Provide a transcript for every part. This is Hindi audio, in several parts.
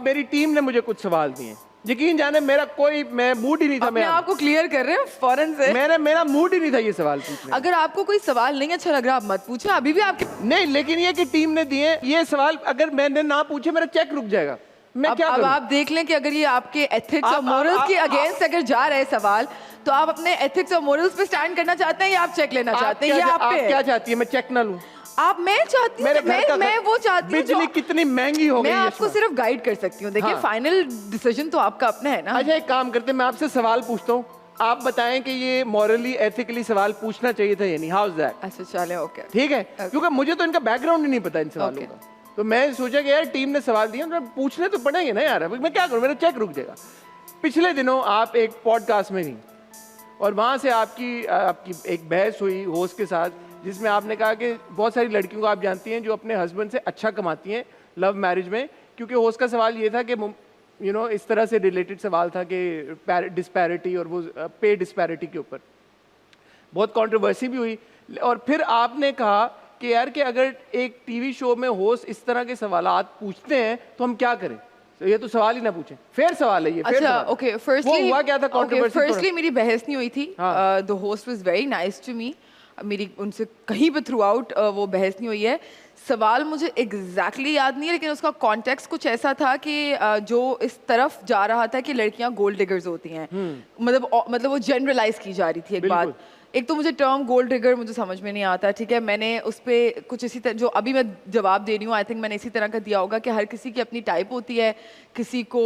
मेरी टीम ने मुझे कुछ सवाल दिए, यकीन जाने मेरा कोई मैं मूड ही नहीं था। मैं आपको क्लियर कर रहे हैं फौरन से। मेरा मूड ही नहीं था ये सवाल पूछने। अगर आपको कोई सवाल नहीं अच्छा लग रहा आप मत पूछे, अभी भी आपके नहीं, लेकिन ये कि टीम ने दिए ये सवाल, अगर मैंने ना पूछे मेरा चेक रुक जाएगा। मैं क्या अब करूं? आप देख लें कि अगर ये आपके एथिक्स और मोरल्स के अगेंस्ट अगर जा रहे हैं सवाल, तो आप अपने एथिक्स और मोरल्स पे स्टैंड करना चाहते हैं या आप चेक लेना चाहते हैं? ये आप पे क्या चाहती है मैं चेक ना लूं? आप मैं चाहती हूँ, मैं वो चाहती हूँ। बिजली कितनी महंगी हो गई है। मैं आपको सिर्फ गाइड कर सकती हूँ। देखिए फाइनल डिसीजन तो आपका अपना है ना। अच्छा एक काम करते हैं, मैं आपसे सवाल पूछता हूँ, आप बताएं कि ये मॉरली एथिकली सवाल पूछना चाहिए था या नहीं। How is that? अच्छा चले, ओके ठीक है, क्योंकि मुझे तो इनका बैकग्राउंड ही नहीं पता इन सवालों का। तो मैं सोचा कि यार टीम ने सवाल दिए तो पूछने तो पड़ेंगे ना यार, मैं क्या करूं, मेरा चेक रुक जाएगा। पिछले दिनों आप एक पॉडकास्ट में थी और वहां से आपकी एक बहस हुई होस्ट के साथ, जिसमें आपने कहा कि बहुत सारी लड़कियों को आप जानती हैं जो अपने हस्बैंड से अच्छा कमाती हैं लव मैरिज में, क्योंकि होस्ट का सवाल ये था कि इस तरह से रिलेटेड सवाल था कि डिस्पैरिटी और वो पे डिस्पैरिटी के ऊपर बहुत कंट्रोवर्सी भी हुई। और फिर आपने कहा कि यार कि अगर एक टीवी शो में होस्ट इस तरह के सवालात पूछते हैं तो हम क्या करें, तो ये तो सवाल ही ना पूछें। फेयर सवाल है ये। अच्छा ओके, फर्स्टली हुआ क्या था कंट्रोवर्सी? फर्स्टली मेरी बहस नहीं हुई थी। The host was very nice to me. मेरी उनसे कहीं पे थ्रू आउट वो बहस नहीं हुई है। सवाल मुझे एग्जैक्टली याद नहीं है, लेकिन उसका कॉन्टेक्स्ट कुछ ऐसा था कि जो इस तरफ जा रहा था कि लड़कियां गोल्ड डिगर्स होती हैं, मतलब वो जनरलाइज की जा रही थी एक बात। एक तो मुझे टर्म गोल्ड डिगर मुझे समझ में नहीं आता, ठीक है। मैंने उस पर कुछ इसी तरह जो अभी मैं जवाब दे रही हूँ, आई थिंक मैंने इसी तरह का दिया होगा कि हर किसी की अपनी टाइप होती है। किसी को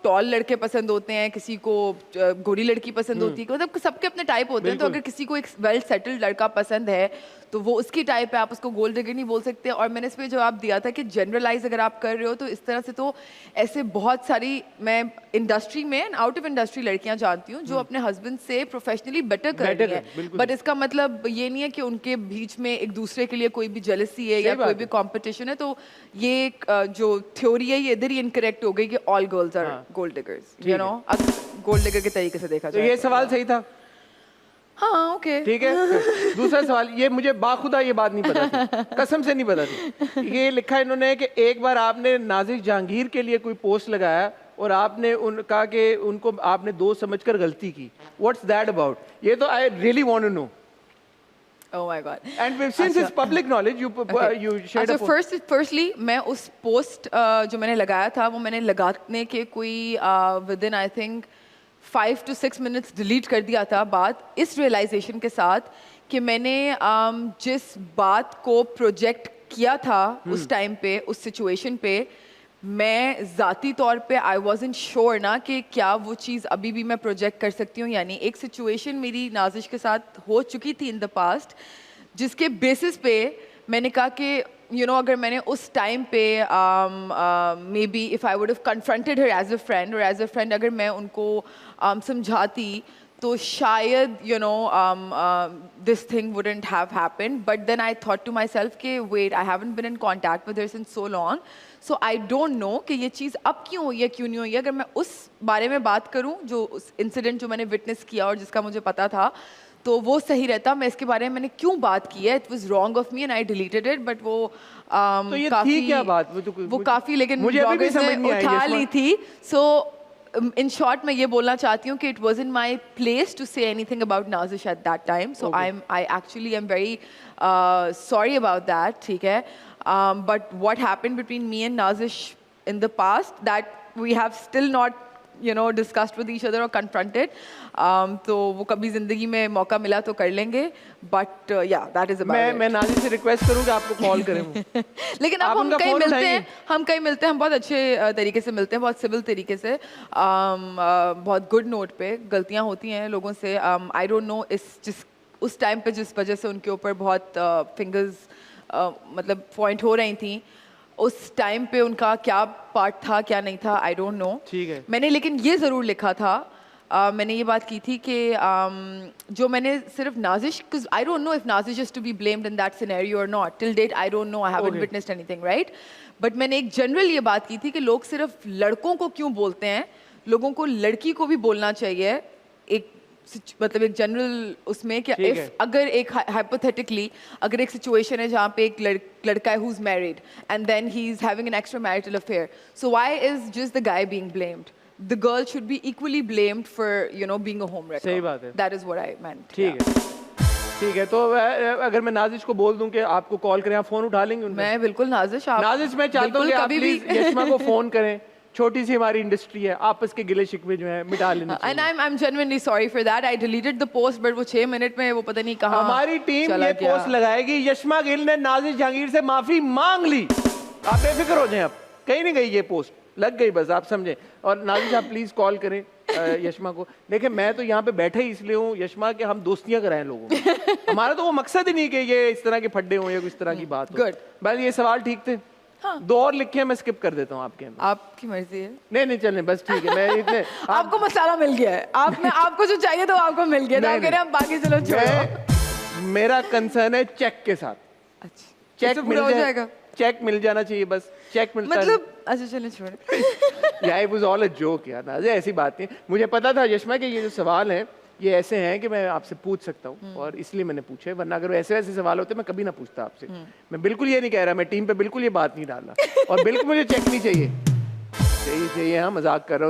टॉल लड़के पसंद होते हैं, किसी को गोरी लड़की पसंद होती है, मतलब सबके अपने टाइप होते हैं। तो अगर किसी को एक वेल सेटल्ड लड़का पसंद है तो वो उसकी टाइप है, आप उसको गोल्ड डिगर नहीं बोल सकते। और मैंने इस पर जवाब दिया था कि जनरलाइज अगर आप कर रहे हो तो इस तरह से, तो ऐसे बहुत सारी मैं इंडस्ट्री में एंड आउट ऑफ इंडस्ट्री लड़कियां जानती हूँ जो अपने हस्बैंड से प्रोफेशनली बेटर कर रही हैं, बट इसका मतलब ये नहीं है कि उनके बीच में एक दूसरे के लिए कोई भी जेलसी है या कोई भी कंपटीशन है। तो ये जो थ्योरी है ये इधर ही इनकरेक्ट हो गई कि all girls are gold diggers, you know, gold digger के तरीके से देखा जाए। तो ये सवाल सही था? हाँ ओके ठीक है। दूसरा सवाल, ये मुझे बाखुदा ये बात नहीं पता थी, कसम से नहीं पता थी। ये लिखा है इन्होंने कि एक बार आपने नाजिश जहांगीर के लिए कोई पोस्ट लगाया और आपने कहा कि उनको आपने दोस्त समझकर गलती की। What's that about? ये तो I really want to know. Oh my God. And since it's public knowledge, you shared a post. Firstly, मैं उस पोस्ट जो मैंने लगाया था वो मैंने लगाने के कोई within I think 5 to 6 minutes delete कर दिया था, बात इस रियलाइजेशन के साथ कि मैंने जिस बात को प्रोजेक्ट किया था उस टाइम पे, उस सिचुएशन पे, मैं ज़ाती तौर पे आई वॉज़न्ट श्योर ना कि क्या वो चीज़ अभी भी मैं प्रोजेक्ट कर सकती हूँ। यानी एक सिचुएशन मेरी नाजिश के साथ हो चुकी थी इन द पास्ट, जिसके बेसिस पे मैंने कहा कि अगर मैंने उस टाइम पे maybe if I would have confronted her as a friend, और एज अ फ्रेंड अगर मैं उनको समझाती तो शायद this thing wouldn't have happened. But then I thought to myself कि wait, I haven't been in contact with her since so long, so I don't know कि ये चीज़ अब क्यों हुई है, क्यों नहीं हुई है। अगर मैं उस बारे में बात करूं, जो उस इंसिडेंट जो मैंने विटनेस किया और जिसका मुझे पता था, तो वो सही रहता। मैं इसके बारे में मैंने क्यों बात की है, it was wrong of me and I deleted it. But वो तो ये काफी क्या बात, वो काफ़ी, लेकिन मुझे अभी भी समझ नहीं आई, उठा ली थी। सो in short मैं ये बोलना चाहती हूँ कि it wasn't my place to say anything about Nazish at that time. So I actually am very sorry about that, ठीक है. But what happened between me and Nazish in the past, that we have still not discussed with each other or confronted. तो वो कभी जिंदगी में मौका मिला तो कर लेंगे, but yeah, that is about it. मैं नाज़िश से रिक्वेस्ट करूँगा आपको कॉल करें वो। लेकिन अब हम कहीं मिलते हैं, हम बहुत अच्छे तरीके से मिलते हैं, बहुत सिविल तरीके से, बहुत गुड नोट पे। गलतियाँ होती हैं लोगों से, आई डोंट नो उस टाइम पे जिस वजह से उनके ऊपर बहुत फिंगर्स मतलब पॉइंट हो रही थी, उस टाइम पे उनका क्या पार्ट था क्या नहीं था, आई डोंट नो। ठीक है। मैंने लेकिन ये ज़रूर लिखा था, मैंने ये बात की थी कि जो मैंने सिर्फ Nazish, because I don't know if Nazish is to be blamed in that scenario or not, till date I don't know, I haven't witnessed anything, right. But मैंने एक जनरल ये बात की थी कि लोग सिर्फ लड़कों को क्यों बोलते हैं, लोगों को लड़की को भी बोलना चाहिए। एक मतलब एक जनरल उसमें कि ठीक है। इफ अगर एक हाइपोथेटिकली अगर एक सिचुएशन है जहाँ पे एक लड़का है who is married and then he is having an extra marital affair, so why is just the guy being blamed? The girl should be equally blamed for you know being a home wrecker. सही बात है। That is what I meant. ठीक है, ठीक है। तो अगर मैं नाजिश को बोल दूं कि आपको कॉल करें, आप फोन उठा लेंगे उनका? मैं बिल्कुल नाजिश, आप नाजिश, मैं चाहता हूँ कि बिल्कुल आप कभी भी प्लीज यशमा को फोन करें। छोटी सी हमारी इंडस्ट्री है, आपस के गिले शिकवे जो है मिटा लेने and चाहिए। I'm genuinely sorry for that. I deleted the post, but वो 6 मिनट में वो पता नहीं कहाँ हमारी टीम चला ये गया. पोस्ट लगाएगी, यशमा गिल ने नाजिश जहांगीर से माफी मांग ली। आप बेफिक्र हो जाएं, अब कहीं नहीं गई ये पोस्ट, लग गई बस, आप समझे। और नाजिश आप प्लीज कॉल करें यशमा को। देखिए मैं तो यहाँ पे बैठे ही इसलिए हूँ यशमा कि हम दोस्तियां कराएं लोगों को। हमारा तो वो मकसद ही नहीं कि ये इस तरह के फड्डे हों या इस तरह की बात हो। Good. बस ये सवाल ठीक थे। हाँ. 2 और लिखे हैं, मैं स्किप कर देता हूँ आपके अंदर। आपकी मर्जी है. नहीं नहीं चलें, बस ठीक है। मैं इतने आपको मसाला मिल गया है, आप में आपको जो चाहिए तो आपको मिल गया, तो नहीं, आप कह रहे हैं अब बाकी चलो छोड़ो. मेरा कंसर्न है चेक के साथ। अच्छा, चेक इससे मिल पूरा हो जाए, जाएगा चेक मिल जाना चाहिए, बस चेक मिलता है। मतलब. अच्छा चलिए छोड़े. यार it was all a joke यार, नाज़े ऐसी बात नहीं। मुझे पता था यशमा कि ये जो सवाल हैं ये ऐसे हैं कि मैं आपसे पूछ सकता हूँ, और इसलिए मैंने पूछे, वरना अगर ऐसे वैसे सवाल होते मैं कभी ना पूछता आपसे। मैं बिल्कुल ये नहीं कह रहा, मैं टीम पे बिल्कुल ये बात नहीं डाला, और बिल्कुल मुझे चेक नहीं चाहिए। चाहिए हाँ, मजाक कर रहा हूँ।